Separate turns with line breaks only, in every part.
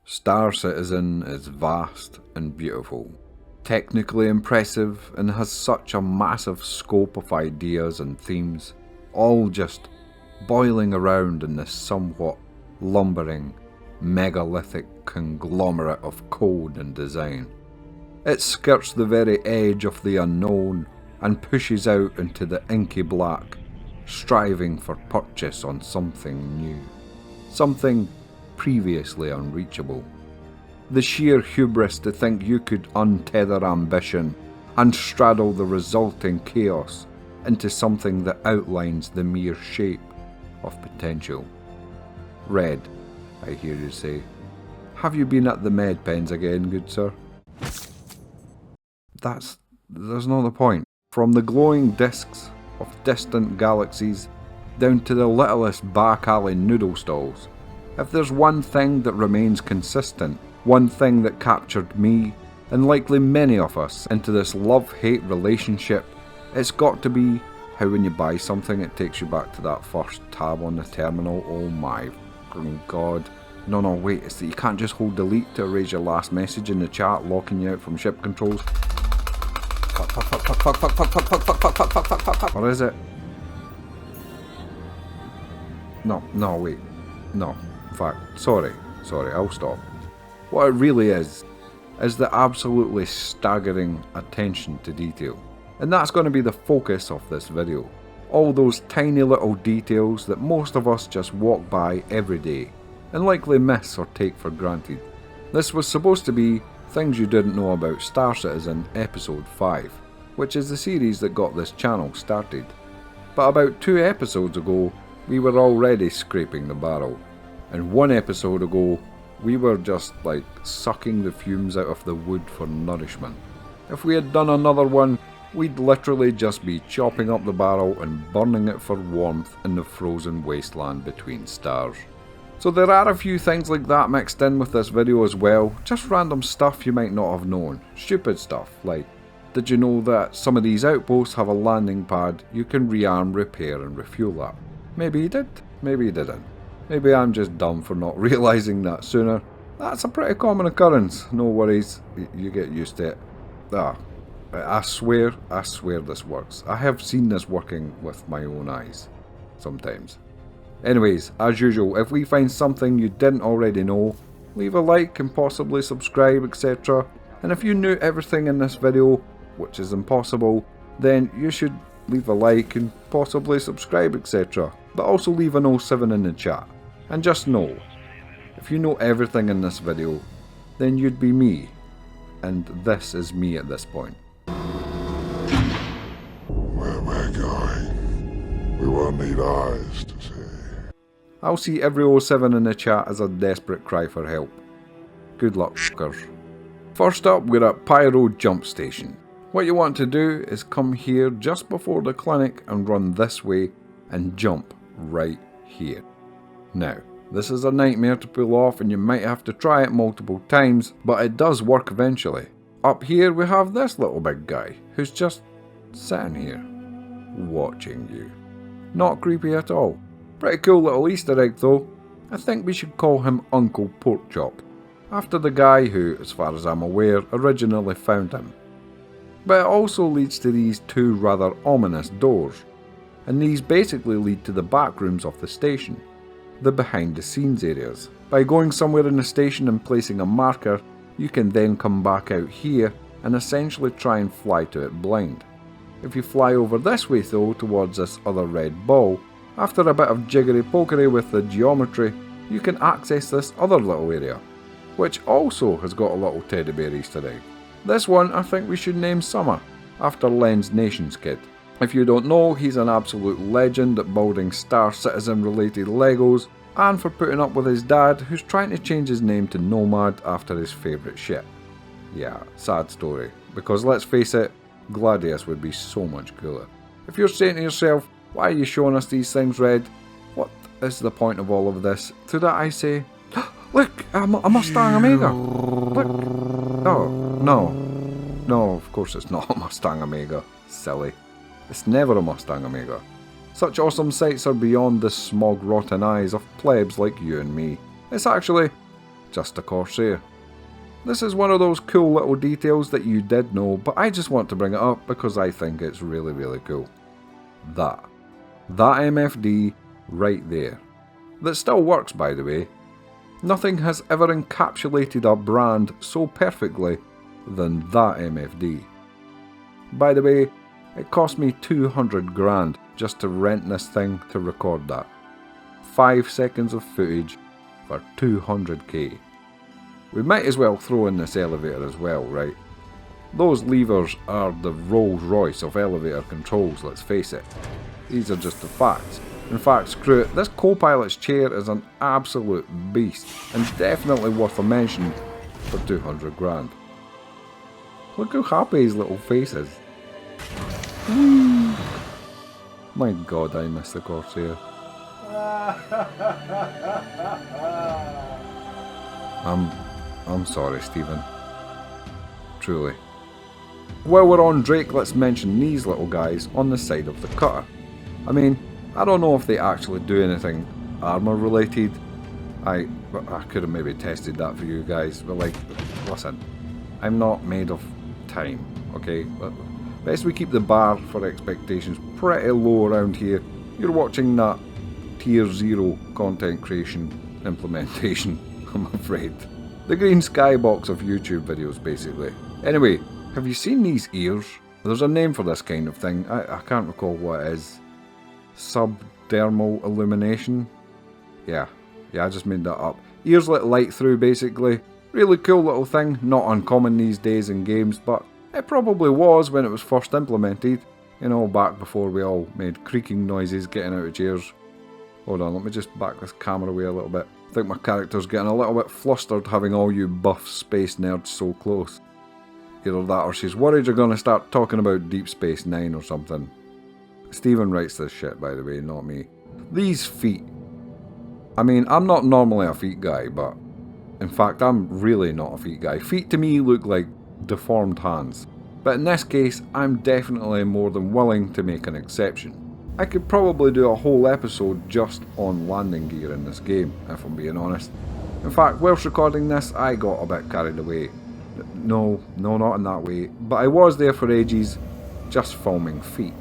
Star Citizen is vast and beautiful, technically impressive, and has such a massive scope of ideas and themes, all just boiling around in this somewhat lumbering, megalithic conglomerate of code and design. It skirts the very edge of the unknown and pushes out into the inky black, striving for purchase on something new, something previously unreachable. The sheer hubris to think you could untether ambition and straddle the resulting chaos into something that outlines the mere shape of potential. Red, I hear you say. Have you been at the med pens again, good sir? There's no point. From the glowing discs of distant galaxies down to the littlest back alley noodle stalls, if there's one thing that remains consistent, one thing that captured me, and likely many of us, into this love-hate relationship, it's got to be how when you buy something it takes you back to that first tab on the terminal. Oh my god. No, wait, it's that you can't just hold delete to erase your last message in the chat, locking you out from ship controls. Fuck. Or is it? No, wait. No. In fact, sorry, I'll stop. What it really is the absolutely staggering attention to detail. And that's going to be the focus of this video. All those tiny little details that most of us just walk by every day, and likely miss or take for granted. This was supposed to be Things You Didn't Know About Star Citizen Episode 5, which is the series that got this channel started. But about 2 episodes ago, we were already scraping the barrel. And 1 episode ago, we were just like sucking the fumes out of the wood for nourishment. If we had done another one, we'd literally just be chopping up the barrel and burning it for warmth in the frozen wasteland between stars. So there are a few things like that mixed in with this video as well, just random stuff you might not have known. Stupid stuff, like, did you know that some of these outposts have a landing pad you can rearm, repair and refuel at? Maybe you did, maybe you didn't. Maybe I'm just dumb for not realising that sooner. That's a pretty common occurrence, no worries, you get used to it. I swear this works. I have seen this working with my own eyes, sometimes. Anyways, as usual, if we find something you didn't already know, leave a like and possibly subscribe, etc. And if you knew everything in this video, which is impossible, then you should leave a like and possibly subscribe, etc. But also leave an 07 in the chat. And just know, if you know everything in this video, then you'd be me. And this is me at this point.
Where we're going, we will need eyes to see.
I'll see every 07 in the chat as a desperate cry for help. Good luck, fuckers. First up, we're at Pyro Jump Station. What you want to do is come here just before the clinic and run this way and jump right here. Now, this is a nightmare to pull off and you might have to try it multiple times, but it does work eventually. Up here we have this little big guy who's just sitting here, watching you. Not creepy at all. Pretty cool little Easter egg though. I think we should call him Uncle Porkchop, after the guy who, as far as I'm aware, originally found him. But it also leads to these 2 rather ominous doors, and these basically lead to the back rooms of the station, the behind the scenes areas. By going somewhere in the station and placing a marker, you can then come back out here and essentially try and fly to it blind. If you fly over this way though, towards this other red ball, after a bit of jiggery pokery with the geometry, you can access this other little area, which also has got a little teddy bear Easter egg. This one I think we should name Summer, after Len's Nation's kid. If you don't know, he's an absolute legend at building Star Citizen related Legos, and for putting up with his dad, who's trying to change his name to Nomad after his favourite ship. Yeah, sad story, because let's face it, Gladius would be so much cooler. If you're saying to yourself, why are you showing us these things, Red? What is the point of all of this? To that I say, look, a Mustang Omega! Look! Oh, no, of course it's not a Mustang Omega, silly. It's never a Mustang Omega. Such awesome sights are beyond the smog rotten eyes of plebs like you and me. It's actually just a Corsair. This is one of those cool little details that you did know, but I just want to bring it up because I think it's really, really cool. That MFD right there. That still works, by the way. Nothing has ever encapsulated a brand so perfectly than that MFD. By the way, it cost me 200 grand just to rent this thing to record that. 5 seconds of footage for 200k. We might as well throw in this elevator as well, right? Those levers are the Rolls Royce of elevator controls, let's face it. These are just the facts. In fact, screw it, this co-pilot's chair is an absolute beast and definitely worth a mention for 200 grand. Look how happy his little face is. My god, I miss the Corsair. I'm sorry, Stephen. Truly. While we're on Drake, let's mention these little guys on the side of the cutter. I mean, I don't know if they actually do anything armour related. I could have maybe tested that for you guys, but like, listen, I'm not made of time, okay? But best we keep the bar for expectations pretty low around here. You're watching that tier 0 content creation implementation, I'm afraid. The green skybox of YouTube videos, basically. Anyway, have you seen these ears? There's a name for this kind of thing. I can't recall what it is. Subdermal illumination? Yeah, I just made that up. Ears let light through, basically. Really cool little thing. Not uncommon these days in games, but it probably was when it was first implemented. You know, back before we all made creaking noises getting out of chairs. Hold on, let me just back this camera away a little bit. I think my character's getting a little bit flustered having all you buff space nerds so close. Either that or she's worried you're going to start talking about Deep Space Nine or something. Stephen writes this shit, by the way, not me. These feet. I mean, I'm not normally a feet guy, but in fact, I'm really not a feet guy. Feet to me look like deformed hands. But in this case, I'm definitely more than willing to make an exception. I could probably do a whole episode just on landing gear in this game, if I'm being honest. In fact, whilst recording this, I got a bit carried away. No, not in that way, but I was there for ages, just filming feet.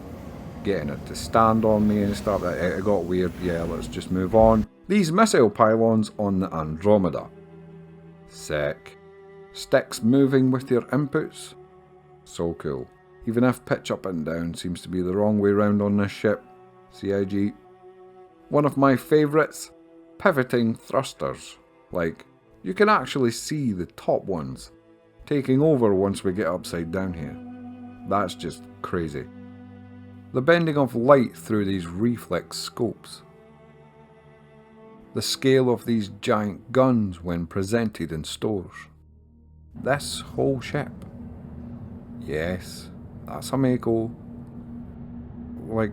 Getting it to stand on me and stuff, it got weird. Yeah, let's just move on. These missile pylons on the Andromeda. Sick. Sticks moving with your inputs. So cool. Even if pitch up and down seems to be the wrong way round on this ship. CIG. One of my favourites, pivoting thrusters. Like, you can actually see the top ones taking over once we get upside down here. That's just crazy. The bending of light through these reflex scopes. The scale of these giant guns when presented in stores. This whole ship. Yes. That's a Mako. Like,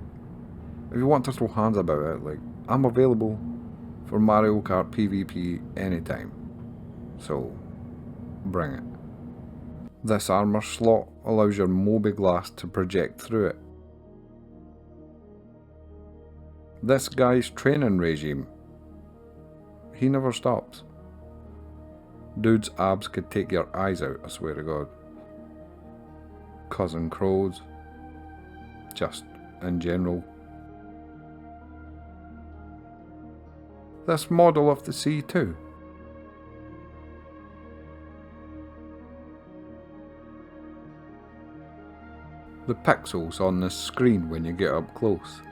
if you want to throw hands about it, like, I'm available for Mario Kart PvP anytime. So, bring it. This armour slot allows your Mobiglass to project through it. This guy's training regime. He never stops. Dude's abs could take your eyes out, I swear to God. Cousin Crows, just in general. This model of the C2. The pixels on this screen when you get up close.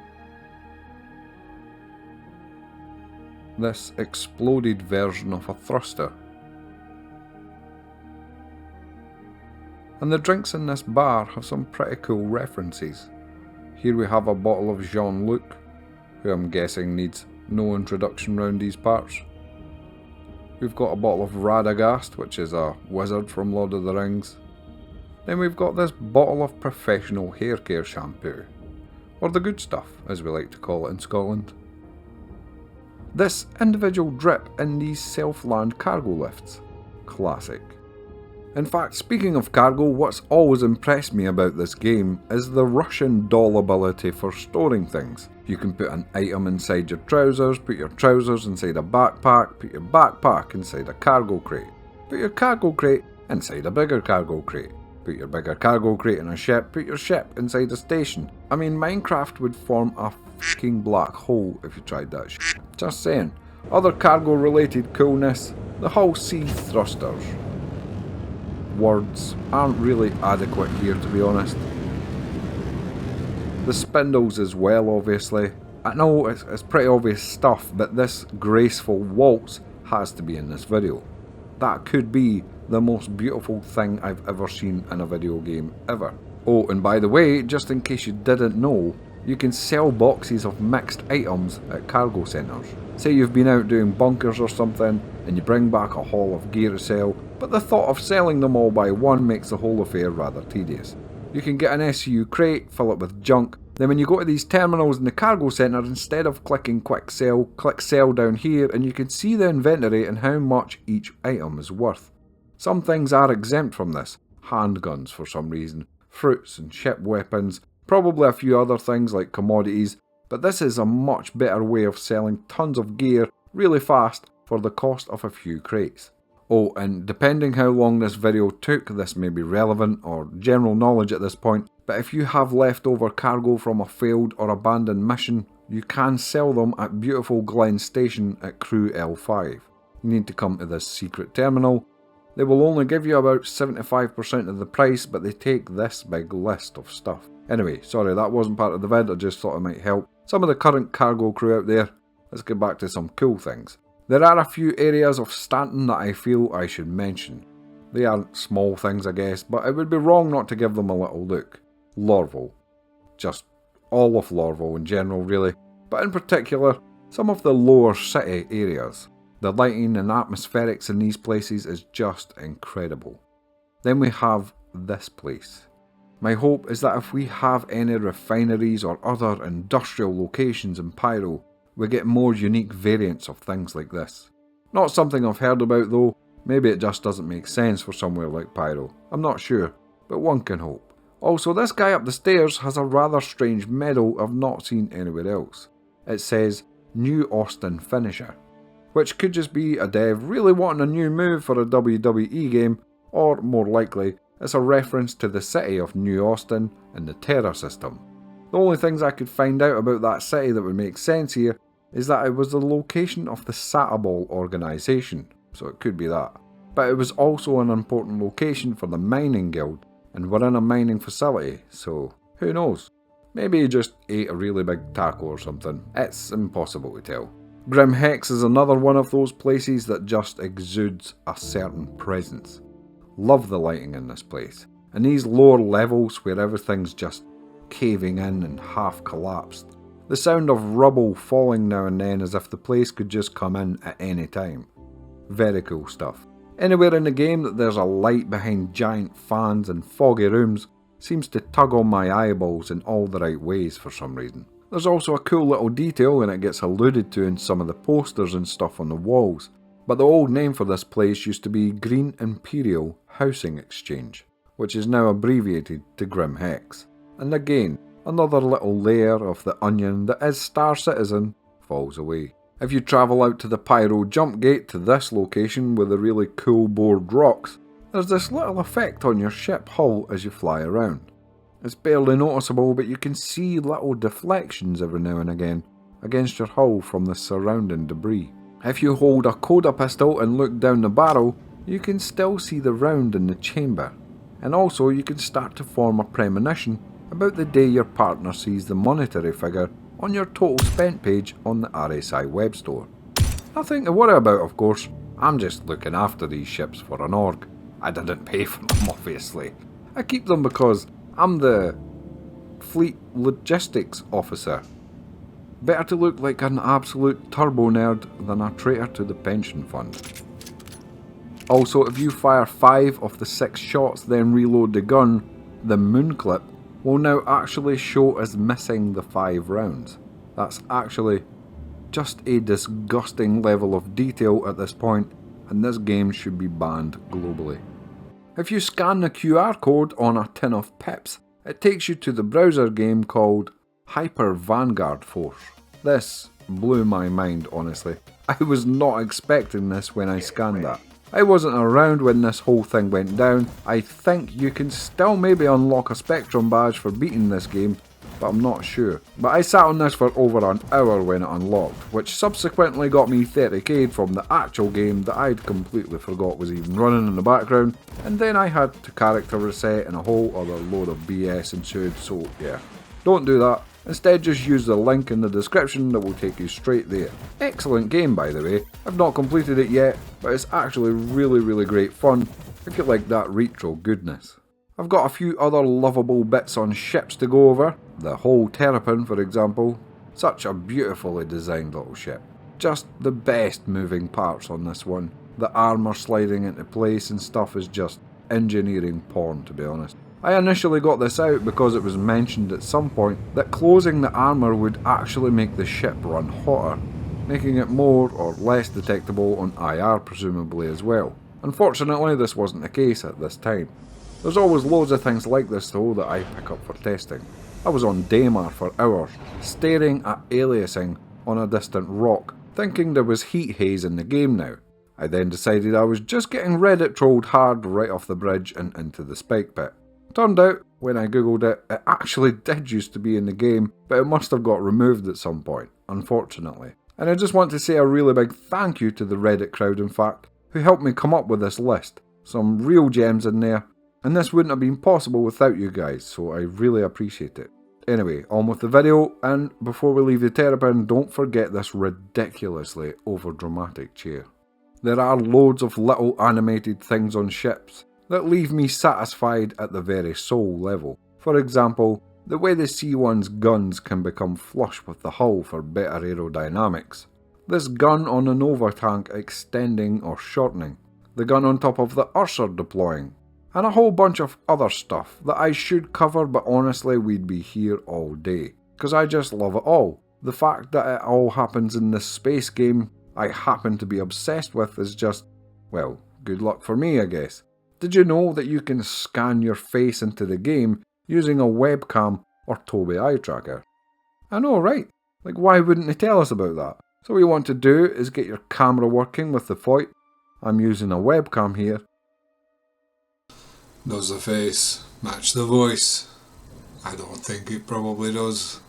This exploded version of a thruster. And the drinks in this bar have some pretty cool references. Here we have a bottle of Jean-Luc, who I'm guessing needs no introduction round these parts. We've got a bottle of Radagast, which is a wizard from Lord of the Rings. Then we've got this bottle of professional hair care shampoo, or the good stuff, as we like to call it in Scotland. This individual drip in these self-land cargo lifts. Classic. In fact, speaking of cargo, what's always impressed me about this game is the Russian doll ability for storing things. You can put an item inside your trousers, put your trousers inside a backpack, put your backpack inside a cargo crate, put your cargo crate inside a bigger cargo crate, put your bigger cargo crate in a ship, put your ship inside a station. I mean, Minecraft would form a fucking black hole if you tried that shit. Just saying. Other cargo related coolness, the hull sea thrusters. Words aren't really adequate here, to be honest. The spindles as well, obviously. I know it's pretty obvious stuff, but this graceful waltz has to be in this video. That could be the most beautiful thing I've ever seen in a video game ever. Oh, and by the way, just in case you didn't know, you can sell boxes of mixed items at cargo centres. Say you've been out doing bunkers or something, and you bring back a haul of gear to sell, but the thought of selling them all by one makes the whole affair rather tedious. You can get an SU crate, fill it with junk, then when you go to these terminals in the cargo centre, instead of clicking quick sell, click sell down here and you can see the inventory and how much each item is worth. Some things are exempt from this, handguns for some reason, fruits and ship weapons, probably a few other things like commodities, but this is a much better way of selling tons of gear really fast for the cost of a few crates. Oh, and depending how long this video took, this may be relevant or general knowledge at this point, but if you have leftover cargo from a failed or abandoned mission, you can sell them at beautiful Glen Station at Crew L5. You need to come to this secret terminal. They will only give you about 75% of the price, but they take this big list of stuff. Anyway, sorry, that wasn't part of the vid, I just thought it might help some of the current cargo crew out there. Let's get back to some cool things. There are a few areas of Stanton that I feel I should mention. They aren't small things, I guess, but it would be wrong not to give them a little look. Lorville. Just all of Lorville in general, really, but in particular, some of the lower city areas. The lighting and atmospherics in these places is just incredible. Then we have this place. My hope is that if we have any refineries or other industrial locations in Pyro, we get more unique variants of things like this. Not something I've heard about though, maybe it just doesn't make sense for somewhere like Pyro. I'm not sure, but one can hope. Also, this guy up the stairs has a rather strange medal I've not seen anywhere else. It says New Austin Finisher, which could just be a dev really wanting a new move for a WWE game, or more likely, it's a reference to the city of New Austin and the Terra system. The only things I could find out about that city that would make sense here is that it was the location of the Sataball organisation, so it could be that. But it was also an important location for the mining guild, and we're in a mining facility, so who knows? Maybe he just ate a really big taco or something. It's impossible to tell. Grim Hex is another one of those places that just exudes a certain presence. Love the lighting in this place, and these lower levels where everything's just caving in and half collapsed. The sound of rubble falling now and then as if the place could just come in at any time. Very cool stuff. Anywhere in the game that there's a light behind giant fans and foggy rooms seems to tug on my eyeballs in all the right ways for some reason. There's also a cool little detail, and it gets alluded to in some of the posters and stuff on the walls, but the old name for this place used to be Green Imperial Housing Exchange, which is now abbreviated to Grim Hex. And again, another little layer of the onion that is Star Citizen falls away. If you travel out to the Pyro jump gate to this location with the really cool bored rocks, there's this little effect on your ship hull as you fly around. It's barely noticeable, but you can see little deflections every now and again against your hull from the surrounding debris. If you hold a Coda pistol and look down the barrel, you can still see the round in the chamber, and also you can start to form a premonition about the day your partner sees the monetary figure on your total spent page on the RSI web store. Nothing to worry about, of course. I'm just looking after these ships for an org. I didn't pay for them, obviously. I keep them because I'm the fleet logistics officer. Better to look like an absolute turbo nerd than a traitor to the pension fund. Also, if you fire 5 of the 6 shots then reload the gun, the moon clip will now actually show as missing the 5 rounds. That's actually just a disgusting level of detail at this point, and this game should be banned globally. If you scan the QR code on a tin of pips, it takes you to the browser game called Hyper Vanguard Force. This blew my mind, honestly. I was not expecting this when I scanned that. I wasn't around when this whole thing went down. I think you can still maybe unlock a Spectrum badge for beating this game, but I'm not sure. But I sat on this for over an hour when it unlocked, which subsequently got me 30k from the actual game that I'd completely forgot was even running in the background, and then I had to character reset and a whole other load of BS ensued, so yeah. Don't do that. Instead, just use the link in the description that will take you straight there. Excellent game, by the way. I've not completed it yet, but it's actually really great fun if you like that retro goodness. I've got a few other lovable bits on ships to go over. The whole Terrapin, for example. Such a beautifully designed little ship. Just the best moving parts on this one. The armour sliding into place and stuff is just engineering porn, to be honest. I initially got this out because it was mentioned at some point that closing the armour would actually make the ship run hotter, making it more or less detectable on IR presumably as well. Unfortunately, this wasn't the case at this time. There's always loads of things like this though that I pick up for testing. I was on Daymar for hours, staring at aliasing on a distant rock, thinking there was heat haze in the game now. I then decided I was just getting Reddit trolled hard right off the bridge and into the spike pit. Turned out, when I googled it, it actually did used to be in the game, but it must have got removed at some point, unfortunately. And I just want to say a really big thank you to the Reddit crowd, in fact, who helped me come up with this list. Some real gems in there, and this wouldn't have been possible without you guys, so I really appreciate it. Anyway, on with the video, and before we leave the Terrapin, don't forget this ridiculously overdramatic chair. There are loads of little animated things on ships that leave me satisfied at the very soul level. For example, the way the C1's guns can become flush with the hull for better aerodynamics. This gun on the Nova tank extending or shortening. The gun on top of the Ursa deploying. And a whole bunch of other stuff that I should cover, but honestly we'd be here all day. Because I just love it all. The fact that it all happens in this space game I happen to be obsessed with is just, well, good luck for me I guess. Did you know that you can scan your face into the game using a webcam or Tobii eye tracker? I know, right? Like, why wouldn't they tell us about that? So what you want to do is get your camera working with the VoIP. I'm using a webcam here.
Does the face match the voice? I don't think it probably does.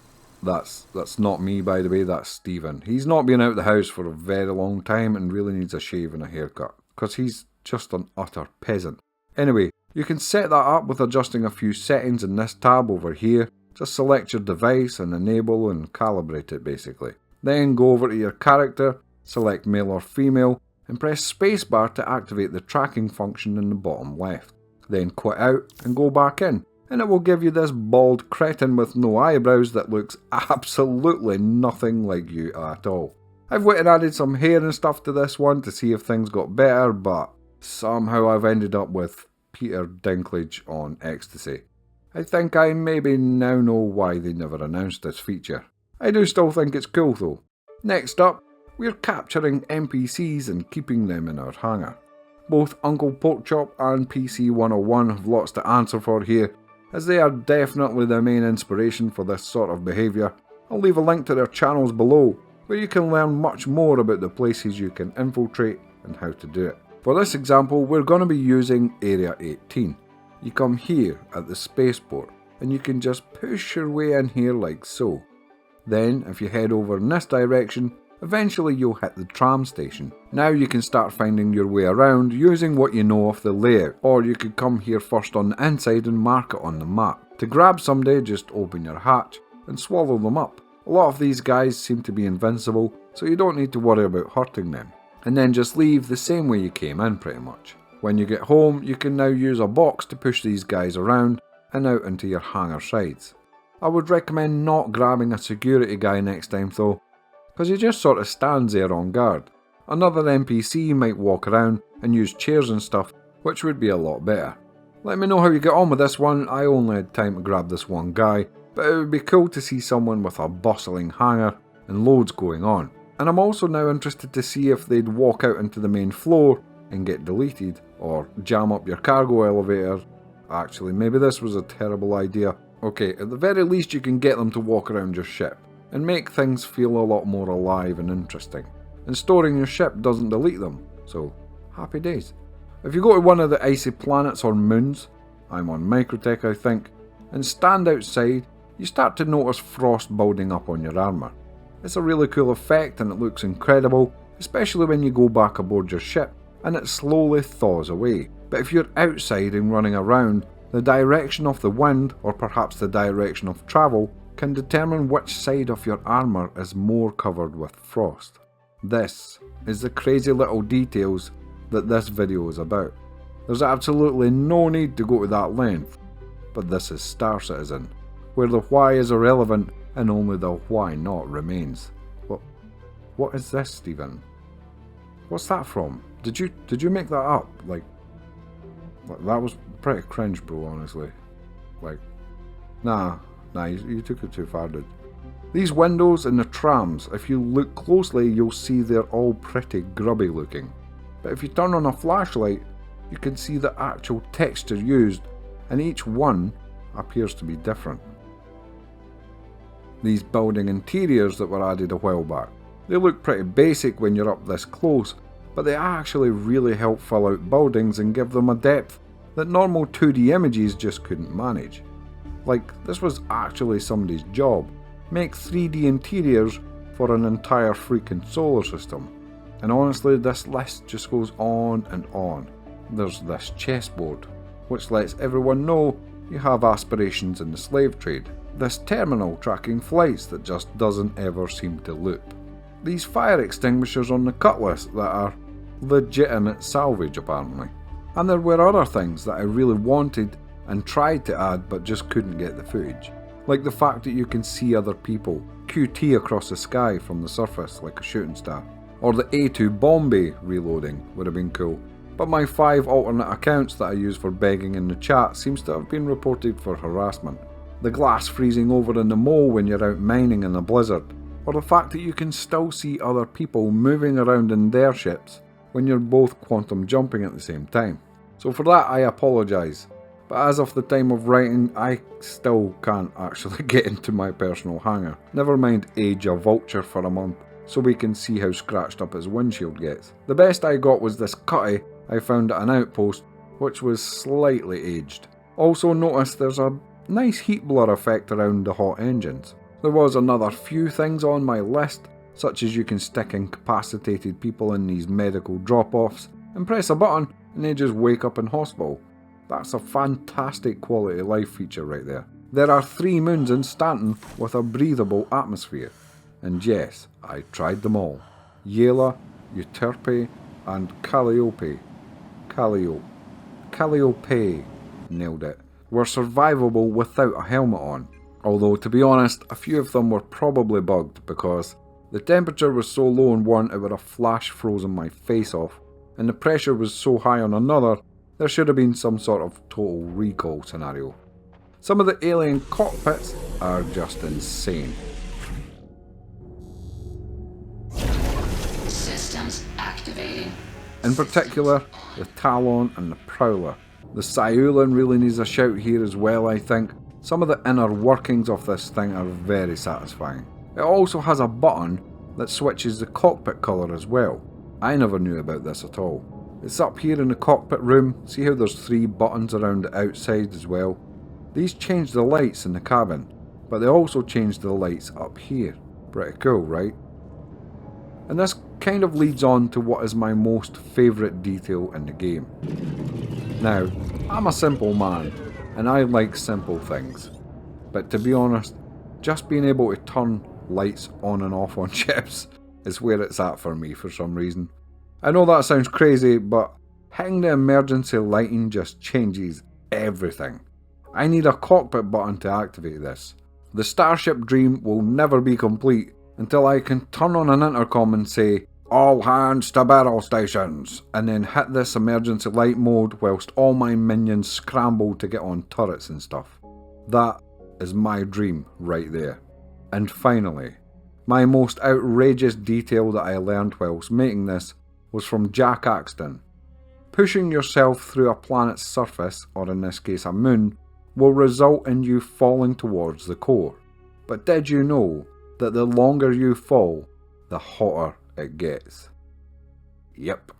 That's not me, by the way, that's Stephen. He's not been out the house for a very long time and really needs a shave and a haircut, because he's just an utter peasant. Anyway, you can set that up with adjusting a few settings in this tab over here. Just select your device and enable and calibrate it basically. Then go over to your character, select male or female, and press spacebar to activate the tracking function in the bottom left. Then quit out and go back in, and it will give you this bald cretin with no eyebrows that looks absolutely nothing like you at all. I've went and added some hair and stuff to this one to see if things got better, but somehow I've ended up with Peter Dinklage on ecstasy. I think I maybe now know why they never announced this feature. I do still think it's cool though. Next up, we're capturing NPCs and keeping them in our hangar. Both Uncle Porkchop and PC101 have lots to answer for here, as they are definitely the main inspiration for this sort of behaviour. I'll leave a link to their channels below, where you can learn much more about the places you can infiltrate and how to do it. For this example, we're going to be using Area 18. You come here at the spaceport, and you can just push your way in here like so. Then, if you head over in this direction, eventually you'll hit the tram station. Now you can start finding your way around using what you know of the layout, or you could come here first on the inside and mark it on the map. To grab somebody, just open your hatch and swallow them up. A lot of these guys seem to be invincible, so you don't need to worry about hurting them. And then just leave the same way you came in pretty much. When you get home, you can now use a box to push these guys around and out into your hangar sides. I would recommend not grabbing a security guy next time though, because he just sort of stands there on guard. Another NPC might walk around and use chairs and stuff, which would be a lot better. Let me know how you get on with this one. I only had time to grab this one guy, but it would be cool to see someone with a bustling hangar and loads going on. And I'm also now interested to see if they'd walk out into the main floor and get deleted, or jam up your cargo elevator. Actually, maybe this was a terrible idea. Okay, at the very least you can get them to walk around your ship, and make things feel a lot more alive and interesting. And storing your ship doesn't delete them, so happy days. If you go to one of the icy planets or moons, I'm on Microtech I think, and stand outside, you start to notice frost building up on your armour. It's a really cool effect and it looks incredible, especially when you go back aboard your ship and it slowly thaws away. But if you're outside and running around, the direction of the wind, or perhaps the direction of travel, can determine which side of your armour is more covered with frost. This is the crazy little details that this video is about. There's absolutely no need to go to that length, but this is Star Citizen, where the why is irrelevant and only the why not remains. What is this, Stephen? What's that from? Did you make that up? Like that was pretty cringe, bro, honestly. Nah, you took it too far, dude. These windows in the trams, if you look closely, you'll see they're all pretty grubby looking. But if you turn on a flashlight, you can see the actual texture used, and each one appears to be different. These building interiors that were added a while back, they look pretty basic when you're up this close, but they actually really help fill out buildings and give them a depth that normal 2D images just couldn't manage. Like, this was actually somebody's job. Make 3D interiors for an entire freaking solar system. And honestly, this list just goes on and on. There's this chessboard, which lets everyone know you have aspirations in the slave trade. This terminal tracking flights that just doesn't ever seem to loop. These fire extinguishers on the cutlass that are legitimate salvage apparently. And there were other things that I really wanted and tried to add but just couldn't get the footage. Like the fact that you can see other people, QT across the sky from the surface like a shooting star. Or the A2 Bombay reloading would have been cool. But my 5 alternate accounts that I use for begging in the chat seems to have been reported for harassment. The glass freezing over in the mole when you're out mining in a blizzard. Or the fact that you can still see other people moving around in their ships when you're both quantum jumping at the same time. So for that I apologise. But as of the time of writing, I still can't actually get into my personal hangar. Never mind age a vulture for a month, so we can see how scratched up his windshield gets. The best I got was this cutty I found at an outpost, which was slightly aged. Also notice there's a nice heat blur effect around the hot engines. There was another few things on my list, such as you can stick incapacitated people in these medical drop-offs, and press a button and they just wake up in hospital. That's a fantastic quality of life feature right there. There are 3 moons in Stanton with a breathable atmosphere. And yes, I tried them all. Yela, Euterpe, and Calliope. Calliope, nailed it. Were survivable without a helmet on. Although, to be honest, a few of them were probably bugged because the temperature was so low on one it would have flash frozen my face off, and the pressure was so high on another there should have been some sort of total recall scenario. Some of the alien cockpits are just insane.
Systems activating.
In particular, the Talon and the Prowler. The Siulan really needs a shout here as well, I think. Some of the inner workings of this thing are very satisfying. It also has a button that switches the cockpit colour as well. I never knew about this at all. It's up here in the cockpit room. See how there's 3 buttons around the outside as well? These change the lights in the cabin, but they also change the lights up here. Pretty cool, right? And this kind of leads on to what is my most favourite detail in the game. Now, I'm a simple man, and I like simple things. But to be honest, just being able to turn lights on and off on ships is where it's at for me for some reason. I know that sounds crazy, but hitting the emergency lighting just changes everything. I need a cockpit button to activate this. The Starship dream will never be complete until I can turn on an intercom and say, "All hands to battle stations," and then hit this emergency light mode whilst all my minions scramble to get on turrets and stuff. That is my dream right there. And finally, my most outrageous detail that I learned whilst making this was from Jack Axton. Pushing yourself through a planet's surface, or in this case a moon, will result in you falling towards the core. But did you know that the longer you fall, the hotter it gets? Yep.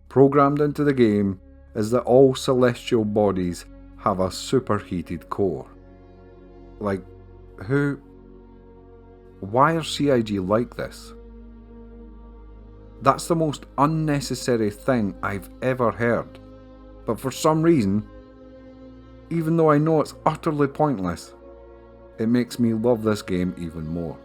Programmed into the game is that all celestial bodies have a superheated core. Like, who? Why are CIG like this? That's the most unnecessary thing I've ever heard. But for some reason, even though I know it's utterly pointless, it makes me love this game even more.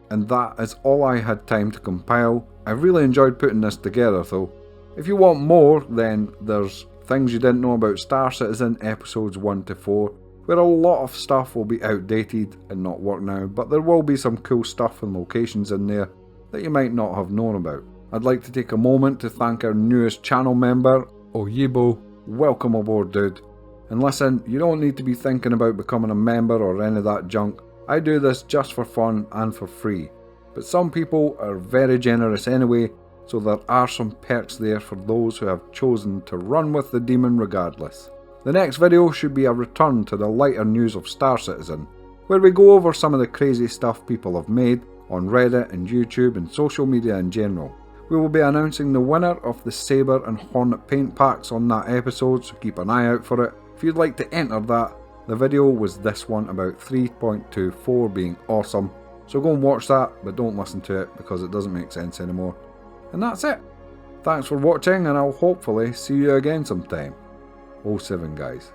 And that is all I had time to compile. I really enjoyed putting this together though. If you want more, then there's Things You Didn't Know About Star Citizen episodes 1 to 4, where a lot of stuff will be outdated and not work now, but there will be some cool stuff and locations in there that you might not have known about. I'd like to take a moment to thank our newest channel member, Oyibo. Welcome aboard, dude. And listen, you don't need to be thinking about becoming a member or any of that junk. I do this just for fun and for free. But some people are very generous anyway, so there are some perks there for those who have chosen to run with the demon regardless. The next video should be a return to the lighter news of Star Citizen, where we go over some of the crazy stuff people have made on Reddit and YouTube and social media in general. We will be announcing the winner of the Sabre and Hornet paint packs on that episode, so keep an eye out for it. If you'd like to enter that, the video was this one about 3.24 being awesome, so go and watch that, but don't listen to it because it doesn't make sense anymore. And that's it. Thanks for watching, and I'll hopefully see you again sometime. 07 guys.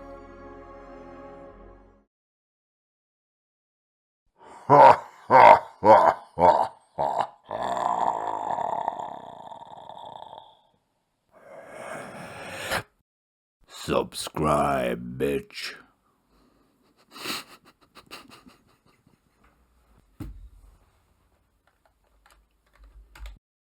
Ha ha ha ha ha.
Subscribe, bitch.